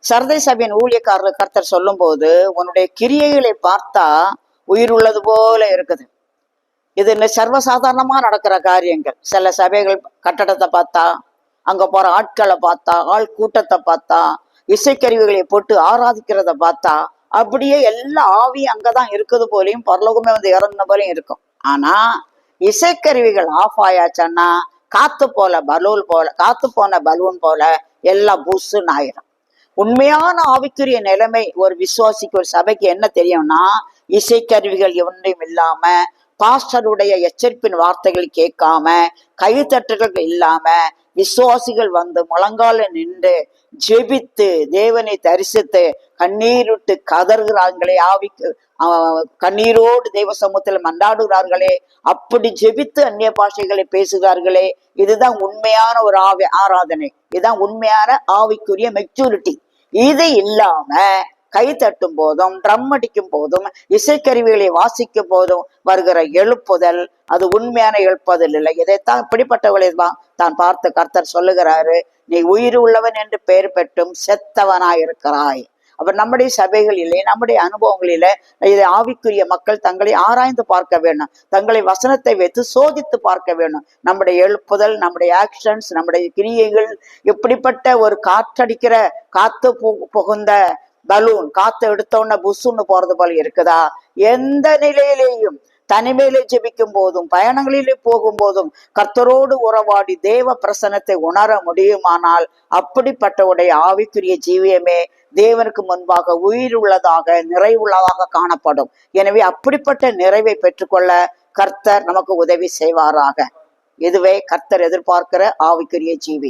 சர்தை சபையின் ஊழியக்காரர் கர்த்தர் சொல்லும் போது உன்னுடைய கிரியைகளை பார்த்தா உயிர் உள்ளது போல இருக்குது. இது சர்வசாதாரணமா நடக்கிற காரியங்கள். சில சபைகள் கட்டடத்தை பார்த்தா, அங்க போற ஆட்களை பார்த்தா, ஆள் கூட்டத்தை பார்த்தா, இசைக்கருவிகளை போட்டு ஆராதிக்கிறத பார்த்தா அப்படியே எல்லா ஆவியும் அங்கதான் இருக்குது போலையும் பரலோகமே வந்து இறந்த போலையும் இருக்கும். ஆனா இசைக்கருவிகள் ஆஃப் ஆயாச்சுன்னா காத்து போன பலூன் போல எல்லாம் புஷ்ஷுன்னு ஆயிரும். உண்மையான ஆவிக்குரிய நிலைமை ஒரு விசுவாசிக்கு, ஒரு சபைக்கு என்ன தெரியும்னா, இசைக்கருவிகள் ஒன்றையும் இல்லாம, பாஸ்டருடைய எச்சரிப்பின் வார்த்தைகள் கேட்காம, கைத்தட்டுகள் இல்லாம, விசுவாசிகள் வந்து முழங்கால நின்று ஜெபித்து தேவனை தரிசித்து கண்ணீருட்டு கதறுகிறார்களே, ஆவிக்கு கண்ணீரோடு தெய்வ சமூகத்தில் மன்றாடுகிறார்களே, அப்படி ஜெபித்து அந்நிய பாஷைகளை பேசுகிறார்களே, இதுதான் உண்மையான ஒரு ஆராதனை. இதுதான் உண்மையான ஆவிக்குரிய மெச்சூரிட்டி. இது இல்லாம கை தட்டும் போதும், ட்ரம் அடிக்கும் போதும், இசைக்கருவிகளை வாசிக்கும் போதும் வருகிற எழுப்புதல் அது உண்மையான எழுப்புதல் இல்லை. இதைத்தான் இப்படிப்பட்டவர்களை தான் பார்த்து கர்த்தர் சொல்லுகிறாரு, நீ உயிர் உள்ளவன் என்று பெயர் பெற்றும் செத்தவனாயிருக்கிறாய். அப்ப நம்முடைய சபைகளிலே, நம்முடைய அனுபவங்களிலே இதை ஆவிக்குரிய மக்கள் தங்களை ஆராய்ந்து பார்க்க வேண்டும். தங்களை வசனத்தை வைத்து சோதித்து பார்க்க வேண்டும். நம்முடைய எழுப்புதல், நம்முடைய ஆக்ஷன்ஸ், நம்முடைய கிரியைகள் எப்படிப்பட்ட ஒரு காற்றடிக்கிற காத்து புகுந்த பலூன், காத்து எடுத்தோன்ன புஷ்ஷுன்னு போறது போல இருக்குதா? எந்த நிலையிலேயும் தனிமையிலே ஜெபிக்கும் போதும், பயணங்களிலே போகும் போதும் கர்த்தரோடு உறவாடி தேவ பிரசன்னத்தை உணர முடியுமானால் அப்படிப்பட்டவுடைய ஆவிக்குரிய ஜீவியமே தேவனுக்கு முன்பாக உயிர் உள்ளதாக, நிறைவுள்ளதாக காணப்படும். எனவே அப்படிப்பட்ட நிறைவை பெற்றுக்கொள்ள கர்த்தர் நமக்கு உதவி செய்வாராக. இதுவே கர்த்தர் எதிர்பார்க்கிற ஆவிக்குரிய ஜீவியம்.